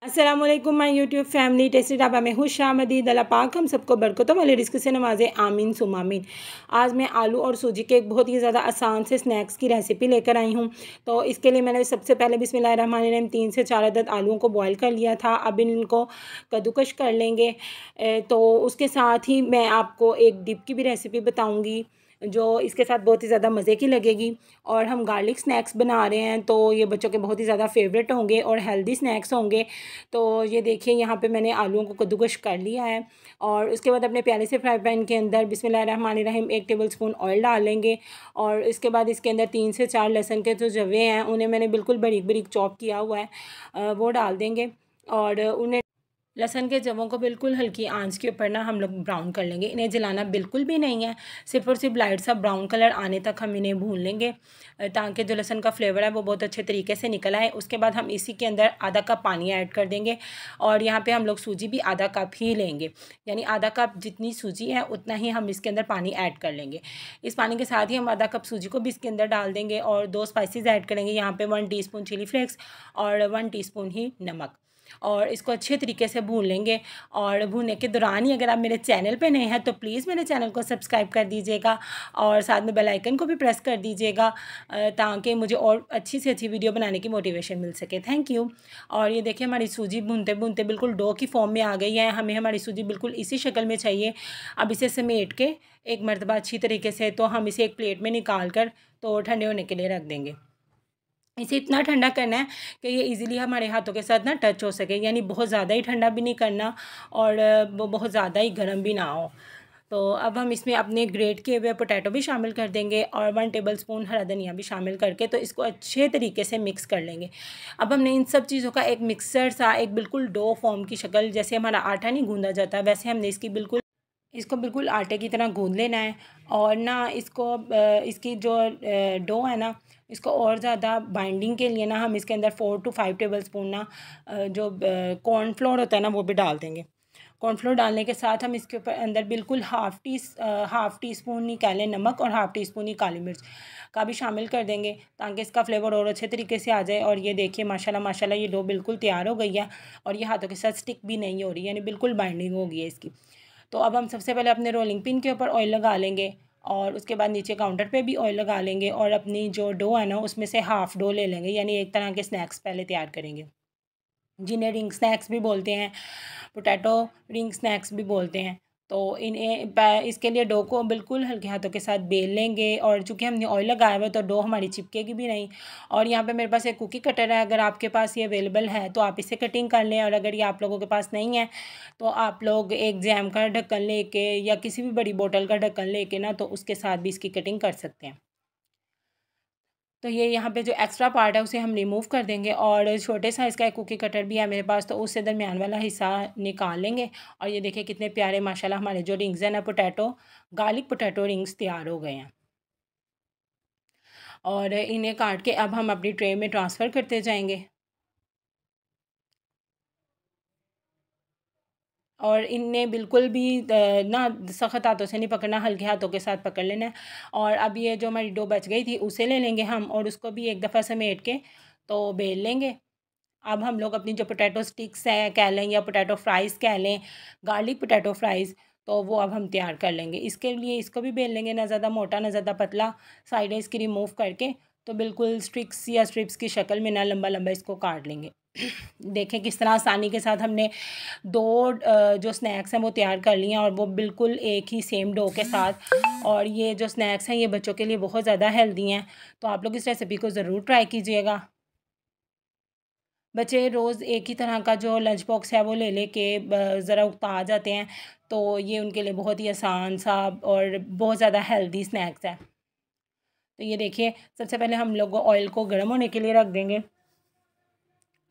अस्सलामुअलैकुम my YouTube family. Tasty dhaba में खुशामदीद। अल्लाह पाक हम सबको बरकतों वाले रिज़्क़ से नवाजे, आमीन सुम आमीन। आज मैं आलू और सूजी के एक बहुत ही ज़्यादा आसान से स्नैक्स की रेसिपी लेकर आई हूँ। तो इसके लिए मैंने सबसे पहले बिस्मिल्लाहिर्रहमानिर्रहीम 3 से 4 अदद आलूओं को बॉयल कर लिया था। अब इनको कद्दूकश कर लेंगे। तो उसके साथ ही मैं आपको एक डिप की भी रेसिपी बताऊँगी जो इसके साथ बहुत ही ज़्यादा मज़े की लगेगी। और हम गार्लिक स्नैक्स बना रहे हैं, तो ये बच्चों के बहुत ही ज़्यादा फेवरेट होंगे और हेल्दी स्नैक्स होंगे। तो ये देखिए, यहाँ पे मैंने आलूओं को कद्दूकश कर लिया है। और उसके बाद अपने प्याले से फ्राई पैन के अंदर बिस्मिल्लाहिर्रहमानिर्रहीम 1 टेबलस्पून ऑयल डाल लेंगे। और इसके बाद इसके अंदर 3 से 4 लहसुन के जो जवे हैं उन्हें मैंने बिल्कुल बारीक बारीक चॉप किया हुआ है, वो डाल देंगे। और उन्हें लहसुन के जवों को बिल्कुल हल्की आंच के ऊपर ना हम लोग ब्राउन कर लेंगे। इन्हें जलाना बिल्कुल भी नहीं है, सिर्फ और सिर्फ लाइट सा ब्राउन कलर आने तक हम इन्हें भून लेंगे, ताकि जो लहसुन का फ्लेवर है वो बहुत अच्छे तरीके से निकल आए। उसके बाद हम इसी के अंदर आधा कप पानी ऐड कर देंगे। और यहाँ पे हम लोग सूजी भी आधा कप ही लेंगे, यानी आधा कप जितनी सूजी है उतना ही हम इसके अंदर पानी ऐड कर लेंगे। इस पानी के साथ ही हम आधा कप सूजी को भी इसके अंदर डाल देंगे और 2 स्पाइसेस ऐड करेंगे। यहाँ पे 1 टीस्पून चिली फ्लेक्स और 1 टीस्पून ही नमक, और इसको अच्छे तरीके से भून लेंगे। और भूनने के दौरान ही अगर आप मेरे चैनल पे नए हैं तो प्लीज़ मेरे चैनल को सब्सक्राइब कर दीजिएगा और साथ में बेल आइकन को भी प्रेस कर दीजिएगा, ताकि मुझे और अच्छी से अच्छी वीडियो बनाने की मोटिवेशन मिल सके। Thank you. और ये देखिए, हमारी सूजी भूनते भूनते बिल्कुल डो की फॉर्म में आ गई है। हमें हमारी सूजी बिल्कुल इसी शक्ल में चाहिए। अब इसे समेट के एक मरतबा अच्छी तरीके से तो हम इसे एक प्लेट में निकाल कर तो ठंडे होने के लिए रख देंगे। इसे इतना ठंडा करना है कि ये इजीली हमारे हाथों के साथ ना टच हो सके, यानी बहुत ज़्यादा ही ठंडा भी नहीं करना और वो बहुत ज़्यादा ही गर्म भी ना हो। तो अब हम इसमें अपने ग्रेट किए हुए पोटैटो भी शामिल कर देंगे और 1 टेबलस्पून हरा धनिया भी शामिल करके तो इसको अच्छे तरीके से मिक्स कर लेंगे। अब हमने इन सब चीज़ों का एक मिक्सर सा, एक बिल्कुल डो फॉर्म की शक्ल, जैसे हमारा आटा नहीं गूंदा जाता वैसे हमने इसको बिल्कुल आटे की तरह गूंद लेना है। और ना इसकी जो डो है ना, इसको और ज़्यादा बाइंडिंग के लिए ना हम इसके अंदर 4 to 5 टेबलस्पून ना जो कॉर्नफ्लोर होता है ना वो भी डाल देंगे। कॉर्नफ्लोर डालने के साथ हम इसके ऊपर अंदर बिल्कुल हाफ़ टी स्पून ही कह लें नमक और हाफ़ टी स्पून ही काली मिर्च का भी शामिल कर देंगे, ताकि इसका फ्लेवर और अच्छे तरीके से आ जाए। और ये देखिए, माशाल्लाह माशाल्लाह ये डो बिल्कुल तैयार हो गई है और ये हाथों के साथ स्टिक भी नहीं हो रही, यानी बिल्कुल बाइंडिंग हो गई है इसकी। तो अब हम सबसे पहले अपने रोलिंग पिन के ऊपर ऑयल लगा लेंगे और उसके बाद नीचे काउंटर पे भी ऑयल लगा लेंगे और अपनी जो डो है ना उसमें से हाफ़ डो ले लेंगे, यानी एक तरह के स्नैक्स पहले तैयार करेंगे, जिन्हें रिंग स्नैक्स भी बोलते हैं, पोटैटो रिंग स्नैक्स भी बोलते हैं। तो इसके लिए डो को बिल्कुल हल्के हाथों के साथ बेल लेंगे। और चूँकि हमने ऑयल लगाया हुआ है तो डो हमारी चिपकेगी भी नहीं। और यहाँ पे मेरे पास एक कुकी कटर है, अगर आपके पास ये अवेलेबल है तो आप इसे कटिंग कर लें, और अगर ये आप लोगों के पास नहीं है तो आप लोग एक जैम का ढक्कन लेके या किसी भी बड़ी बोतल का ढक्कन लेके ना तो उसके साथ भी इसकी कटिंग कर सकते हैं। तो ये यहाँ पे जो एक्स्ट्रा पार्ट है उसे हम रिमूव कर देंगे। और छोटे साइज़ का एक कुकी कटर भी है मेरे पास, तो उससे दरमियान वाला हिस्सा निकाल लेंगे। और ये देखिए कितने प्यारे माशाल्लाह हमारे जो रिंग्स हैं ना, गार्लिक पोटैटो रिंग्स तैयार हो गए हैं। और इन्हें काट के अब हम अपनी ट्रे में ट्रांसफ़र करते जाएंगे। और इन्हें बिल्कुल भी ना सख्त हाथों से नहीं पकड़ना, हल्के हाथों के साथ पकड़ लेना है। और अब ये जो हमारी डो बच गई थी उसे ले लेंगे हम और उसको भी एक दफ़ा समेट के तो बेल लेंगे। अब हम लोग अपनी जो पोटैटो स्टिक्स हैं कह लें या पोटैटो फ्राइज़ कह लें, गार्लिक पोटैटो फ्राइज़, तो वो अब हम तैयार कर लेंगे। इसके लिए इसको भी बेल लेंगे, ना ज़्यादा मोटा ना ज़्यादा पतला, साइडें इसकी रिमूव करके तो बिल्कुल स्टिक्स या स्ट्रिप्स की शक्ल में ना लंबा लंबा इसको काट लेंगे। देखें किस तरह आसानी के साथ हमने दो जो स्नैक्स हैं वो तैयार कर लिए हैं, और वो बिल्कुल एक ही सेम डो के साथ। और ये जो स्नैक्स हैं ये बच्चों के लिए बहुत ज़्यादा हेल्दी हैं, तो आप लोग इस रेसिपी को ज़रूर ट्राई कीजिएगा। बच्चे रोज़ एक ही तरह का जो लंच बॉक्स है वो ले लेके ज़रा उकता आ जाते हैं, तो ये उनके लिए बहुत ही आसान सा और बहुत ज़्यादा हेल्दी स्नैक्स है। तो ये देखिए, सबसे पहले हम लोग ऑयल को गर्म होने के लिए रख देंगे।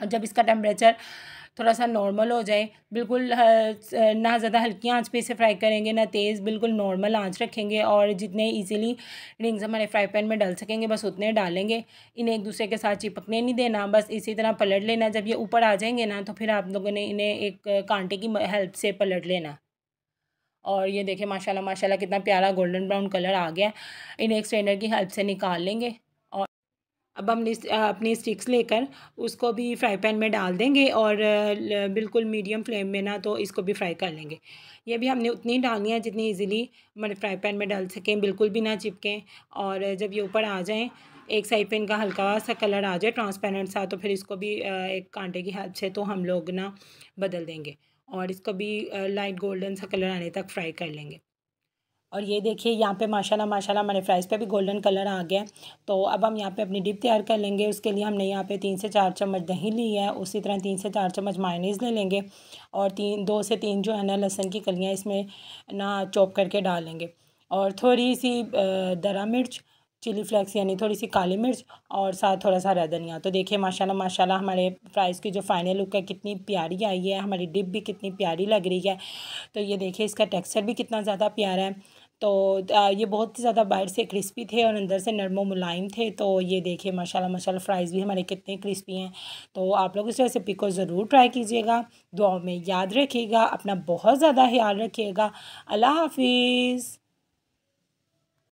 और जब इसका टेम्परेचर थोड़ा सा नॉर्मल हो जाए, बिल्कुल ना ज़्यादा हल्की आंच पे इसे फ्राई करेंगे ना तेज़, बिल्कुल नॉर्मल आंच रखेंगे। और जितने इजीली रिंग्स हमारे फ्राई पैन में डल सकेंगे बस उतने डालेंगे। इन्हें एक दूसरे के साथ चिपकने नहीं देना, बस इसी तरह पलट लेना। जब ये ऊपर आ जाएंगे ना तो फिर आप लोगों ने इन्हें एक कांटे की हेल्प से पलट लेना। और ये देखें माशाल्लाह माशाल्लाह कितना प्यारा गोल्डन ब्राउन कलर आ गया। इन्हें एक स्ट्रेनर की हेल्प से निकाल लेंगे। अब हम अपनी स्टिक्स लेकर उसको भी फ्राई पैन में डाल देंगे और बिल्कुल मीडियम फ्लेम में ना तो इसको भी फ्राई कर लेंगे। ये भी हमने उतनी डालनी है जितनी इजीली हमारे फ्राई पैन में डाल सकें, बिल्कुल भी ना चिपकें। और जब ये ऊपर आ जाएं, एक साइड पे इनका हल्का सा कलर आ जाए ट्रांसपेरेंट सा, तो फिर इसको भी एक कांटे की हेल्प से तो हम लोग ना बदल देंगे और इसको भी लाइट गोल्डन सा कलर आने तक फ्राई कर लेंगे। और ये देखिए यहाँ पे माशाल्लाह माशाल्लाह हमारे फ्राइज़ पे भी गोल्डन कलर आ गया है। तो अब हम यहाँ पे अपनी डिप तैयार कर लेंगे। उसके लिए हमने यहाँ पे 3 से 4 चम्मच दही ली है, उसी तरह 3 से 4 चम्मच मायोनीज़ ले लेंगे और 2 से 3 जो है ना लहसुन की कलियाँ इसमें ना चॉप करके डाल लेंगे और थोड़ी सी दरा मिर्च, चिली फ्लेक्स यानी थोड़ी सी काली मिर्च और साथ थोड़ा सा हरा धनिया। तो देखिए माशाल्लाह माशाल्लाह हमारे फ्राइज़ की जो फाइनल लुक है कितनी प्यारी आई है, हमारी डिप भी कितनी प्यारी लग रही है। तो ये देखिए इसका टेक्सचर भी कितना ज़्यादा प्यारा है। तो ये बहुत ही ज़्यादा बाहर से क्रिस्पी थे और अंदर से नरम मुलायम थे। तो ये देखिए माशाल्लाह माशाल्लाह फ्राइज़ भी हमारे कितने क्रिस्पी हैं। तो आप लोग इस रेसिपी को ज़रूर ट्राई कीजिएगा। दुआओं में याद रखिएगा, अपना बहुत ज़्यादा ख्याल रखिएगा। अल्लाह हाफ़िज़।